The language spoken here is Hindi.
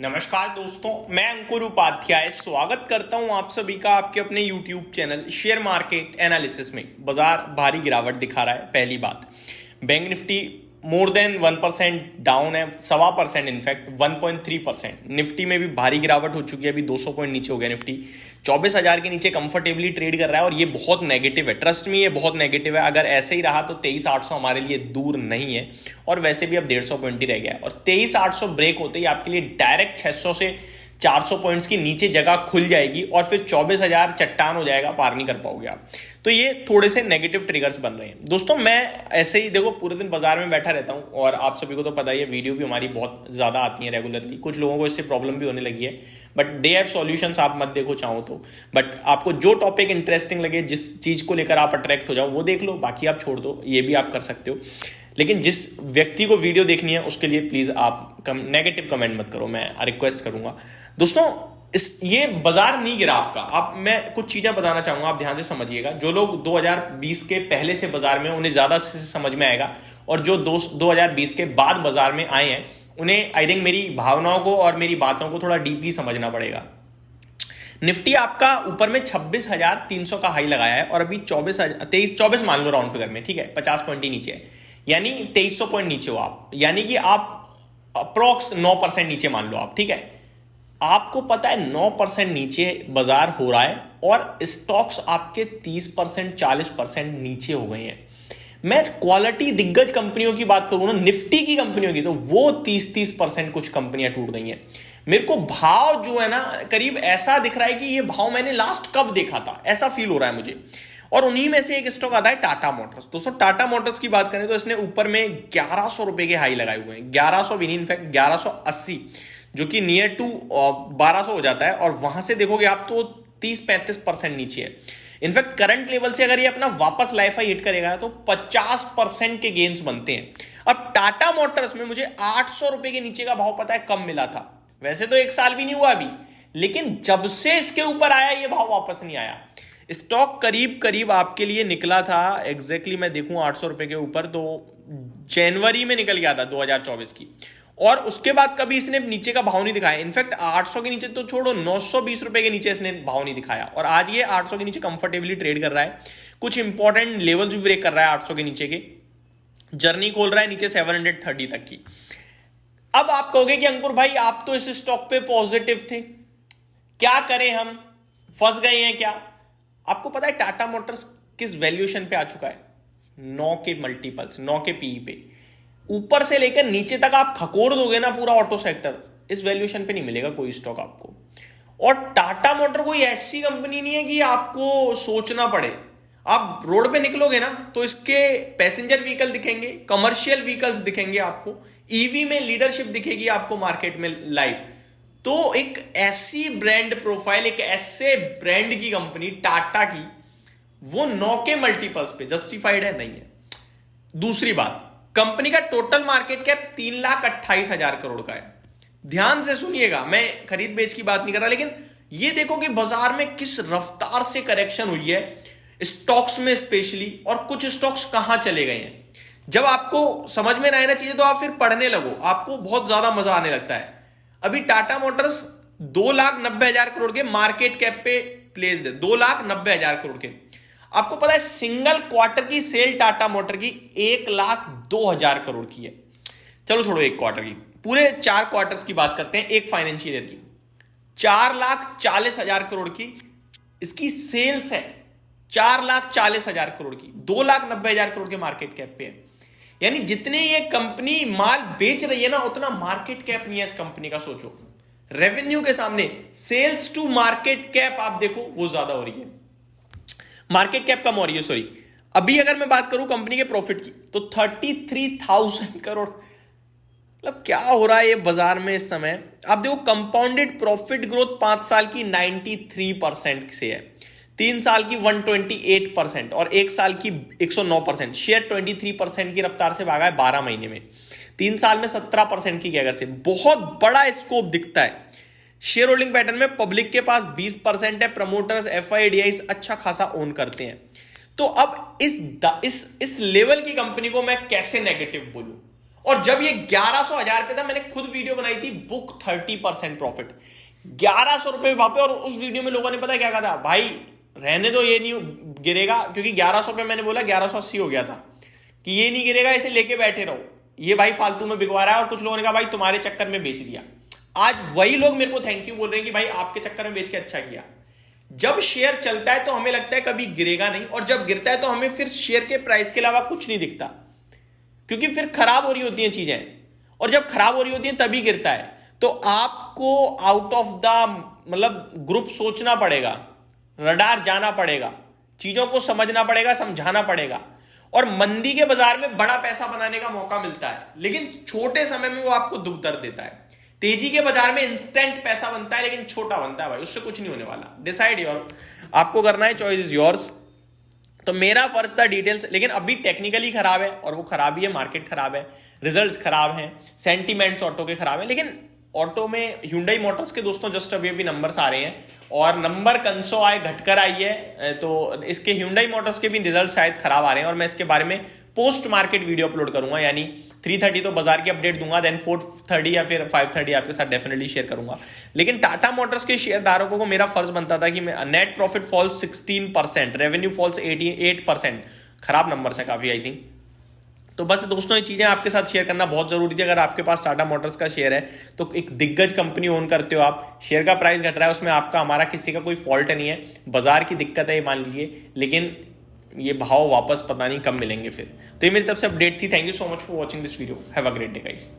नमस्कार दोस्तों, मैं अंकुर उपाध्याय स्वागत करता हूं आप सभी का आपके अपने YouTube channel share market analysis में। बाजार भारी गिरावट दिखा रहा है। पहली बात, bank Nifty more than 1% down है, 1.25% इनफैक्ट 1.3%। निफ्टी में भी भारी गिरावट हो चुकी है, अभी 200 पॉइंट नीचे हो गया निफ्टी। 24,000 के नीचे कंफर्टेबली ट्रेड कर रहा है और ये बहुत नेगेटिव है। ट्रस्ट में ये बहुत नेगेटिव है। अगर ऐसे ही रहा तो 23,800 हमारे लिए दूर नहीं है और वैसे भी अब 150 पॉइंट ही रह गया है और 23,800 ब्रेक होते ही आपके लिए डायरेक्ट 600 से 400 पॉइंट्स की नीचे जगह खुल जाएगी और फिर 24,000 चट्टान हो जाएगा, पार नहीं कर पाओगे आप। तो ये थोड़े से नेगेटिव ट्रिगर्स बन रहे हैं दोस्तों। मैं ऐसे ही देखो पूरे दिन बाजार में बैठा रहता हूं और आप सभी को तो पता ही है, वीडियो भी हमारी बहुत ज्यादा आती है रेगुलरली। कुछ लोगों को इससे प्रॉब्लम भी होने लगी है, बट दे हैव सॉल्यूशंस। आप मत देखो चाहो तो, बट आपको जो टॉपिक इंटरेस्टिंग लगे, जिस चीज को लेकर आप अट्रैक्ट हो जाओ वो देख लो, बाकी आप छोड़ दो, ये भी आप कर सकते हो। लेकिन जिस व्यक्ति को वीडियो देखनी है उसके लिए प्लीज आप नेगेटिव कमेंट मत करो, मैं रिक्वेस्ट करूंगा दोस्तों। ये बाजार नहीं गिरा आपका। आप मैं कुछ चीजें बताना चाहूंगा, आप ध्यान से समझिएगा। जो लोग 2020 के पहले से बाजार में, उन्हें ज्यादा से समझ में आएगा, और जो 2020 के बाद बाजार में आए हैं उन्हें आई थिंक मेरी भावनाओं को और मेरी बातों को थोड़ा डीपली समझना पड़ेगा। निफ्टी आपका ऊपर में 26,300 का हाई लगाया है और अभी 24 मान लो राउंड फिगर में, ठीक है, 50 पॉइंट ही नीचे है, यानी 2300 पॉइंट नीचे हो आप, यानी कि आप अप्रोक्स 9% नीचे मान लो आप, ठीक है। आपको पता है 9% नीचे बाजार हो रहा है और स्टॉक्स आपके 30% 40% नीचे हो गए हैं। मैं क्वालिटी दिग्गज कंपनियों की बात करूं ना, निफ्टी की कंपनियों की, तो वो 30% कुछ कंपनियां टूट गई हैं। मेरे को भाव जो है ना, करीब ऐसा दिख रहा है कि ये भाव मैंने लास्ट कब देखा था, ऐसा फील हो रहा है मुझे। और उन्हीं में से एक स्टॉक आता है टाटा मोटर्स। दोस्तों टाटा मोटर्स की बात करें तो इसने ऊपर में 1100 रुपए के हाई लगाए हुए हैं, 1100 भी नहीं, इनफैक्ट 1180, जो कि नियर टू 1200 हो जाता है। और वहां से देखोगे आप तो 30-35% नीचे है। इनफैक्ट करंट लेवल से अगर ये अपना वापस लाइफ हाई हिट करेगा तो 50% के गेन्स बनते हैं। अब टाटा मोटर्स में मुझे 800 रुपए के नीचे का भाव पता है कब मिला था। वैसे तो 1 साल भी नहीं हुआ अभी, लेकिन जब से इसके ऊपर आया ये भाव वापस नहीं आया। स्टॉक करीब करीब आपके लिए निकला था, एग्जैक्टली मैं देखूं 800 रुपए के ऊपर, तो जनवरी में निकल गया था 2024 की। और उसके बाद कभी इसने नीचे का भाव नहीं दिखाया। इनफैक्ट 800 के नीचे तो छोड़ो, 920 रुपए के नीचे इसने भाव नहीं दिखाया और आज ये 800 के नीचे कंफर्टेबली ट्रेड कर रहा है। कुछ इंपॉर्टेंट लेवल्स भी ब्रेक कर रहा है 800 के नीचे के, जर्नी खोल रहा है नीचे 730 तक की। अब आप कहोगे कि अंकुर भाई आप तो इस स्टॉक पे पॉजिटिव थे, क्या करें, हम फंस गए हैं क्या? आपको पता है टाटा मोटर्स किस वैल्यूएशन पे आ चुका है? 9 के मल्टीपल्स, 9 के पीई पे। ऊपर से लेकर नीचे तक आप खकोर दोगे ना पूरा ऑटो सेक्टर, इस वैल्यूएशन पे नहीं मिलेगा कोई स्टॉक आपको। और टाटा मोटर कोई ऐसी कंपनी नहीं है कि आपको सोचना पड़े। आप रोड पे निकलोगे ना तो इसके पैसेंजर व्हीकल दिखेंगे, कमर्शियल व्हीकल्स दिखेंगे आपको, ईवी में लीडरशिप दिखेगी आपको मार्केट में लाइव। तो एक ऐसी ब्रांड प्रोफाइल, एक ऐसे ब्रांड की कंपनी टाटा की, वो 9 के मल्टीपल्स पे जस्टिफाइड है, नहीं है। दूसरी बात, कंपनी का टोटल मार्केट कैप 3,28,000 करोड़ का है। ध्यान से सुनिएगा, मैं खरीद बेच की बात नहीं कर रहा, लेकिन ये देखो कि बाजार में किस रफ्तार से करेक्शन हुई है स्टॉक्स में स्पेशली, और कुछ स्टॉक्स कहां चले गए हैं। जब आपको समझ में ना आना चाहिए तो आप फिर पढ़ने लगो, आपको बहुत ज्यादा मजा आने लगता है। अभी टाटा मोटर्स 2,90,000 करोड़ के मार्केट कैप पे प्लेस्ड है, 2,90,000 करोड़ के। आपको पता है सिंगल क्वार्टर की सेल टाटा मोटर की 1,02,000 करोड़ की है। चलो छोड़ो एक क्वार्टर की, पूरे 4 क्वार्टर्स की बात करते हैं, एक फाइनेंशियल ईयर की। 4,40,000 करोड़ की इसकी सेल्स है, 4,40,000 करोड़ की, 2,90,000 करोड़ के मार्केट कैप पे है। यानी जितने ये कंपनी माल बेच रही है ना, उतना मार्केट कैप नहीं है इस कंपनी का। सोचो रेवेन्यू के सामने सेल्स टू मार्केट कैप आप देखो वो ज्यादा हो रही है, मार्केट कैप कम हो रही है, सॉरी। अभी अगर मैं बात करूं कंपनी के प्रॉफिट की तो 33,000 करोड़। मतलब क्या हो रहा है ये बाजार में इस समय? आप देखो कंपाउंडेड प्रॉफिट ग्रोथ 5 साल की 93% से है, 3 साल की 128% और 1 साल की 109%। शेयर 23% की रफ्तार से भागा है 12 महीने में, 3 साल में 17% की गैगर से। बहुत बड़ा स्कोप दिखता है। शेयर होल्डिंग पैटर्न में पब्लिक के पास 20% है, प्रमोटर्स एफआईडीआईस अच्छा खासा ओन करते हैं। तो अब इस लेवल की कंपनी को मैं कैसे नेगेटिव बोलूं? और जब ये 1100 पे था, मैंने खुद वीडियो बनाई थी, बुक 30% प्रॉफिट, 1100 रुपए वहां पे। और उस वीडियो में लोगों ने पता क्या कहा था, भाई रहने दो, ये नहीं गिरेगा, क्योंकि 1100 पे मैंने बोला 1180 हो गया था, कि ये नहीं गिरेगा, इसे लेके बैठे रहो, ये भाई फालतू में बिकवा रहा है। और कुछ लोगों ने कहा भाई तुम्हारे चक्कर में बेच दिया। आज वही लोग मेरे को थैंक यू बोल रहे हैं कि भाई आपके चक्कर में बेच के अच्छा किया। जब शेयर चलता है तो हमें लगता है कभी गिरेगा नहीं, और जब गिरता है तो हमें फिर शेयर के प्राइस के अलावा कुछ नहीं दिखता, क्योंकि फिर खराब हो रही होती हैं चीजें, और जब खराब हो रही होती हैं तभी गिरता है। तो आपको आउट ऑफ द मतलब ग्रुप सोचना पड़ेगा, रडार जाना पड़ेगा, चीजों को समझना पड़ेगा, समझाना पड़ेगा। और मंदी के बाजार में बड़ा पैसा बनाने का मौका मिलता है, लेकिन छोटे समय में वो आपको दुख दर्द देता है। तेजी के बाजार में इंस्टेंट पैसा बनता है, लेकिन छोटा बनता है भाई, उससे कुछ नहीं होने वाला। डिसाइड योर, आपको करना है, चॉइस इज योर्स। तो मेरा फर्ज था डिटेल्स, लेकिन अभी टेक्निकली खराब है, और वो खराबी है, मार्केट खराब है, रिजल्ट्स खराब हैं, सेंटीमेंट्स ऑटो के खराब हैं। लेकिन ऑटो में Hyundai मोटर्स के दोस्तों जस्ट अभी अभी नंबर्स आ रहे हैं, और नंबर कंसो आए, घटकर आई है, तो इसके Hyundai मोटर्स के भी रिजल्ट शायद खराब आ रहे हैं। और मैं इसके बारे में पोस्ट मार्केट वीडियो अपलोड करूंगा, यानी 3:30 तो बाजार की अपडेट दूंगा, देन 4:30 या फिर 5:30 आपके साथ डेफिनेटली शेयर करूंगा। लेकिन टाटा मोटर्स के शेयरधारकों को मेरा फर्ज बनता था कि मैं net profit falls 16%, revenue falls 88%, खराब नंबर है काफी आई थिंक। तो बस दोस्तों ये चीजें आपके साथ शेयर करना बहुत जरूरी थी। अगर आपके पास टाटा मोटर्स का शेयर है तो एक दिग्गज कंपनी ओन करते हो आप, शेयर का प्राइस घट रहा है, उसमें आपका हमारा किसी का कोई फॉल्ट नहीं है, बाजार की दिक्कत है ये मान लीजिए, लेकिन ये भाव वापस पता नहीं कब मिलेंगे फिर। तो ये मेरी तरफ से अपडेट थी। Thank you so much for watching this video, have a great day guys.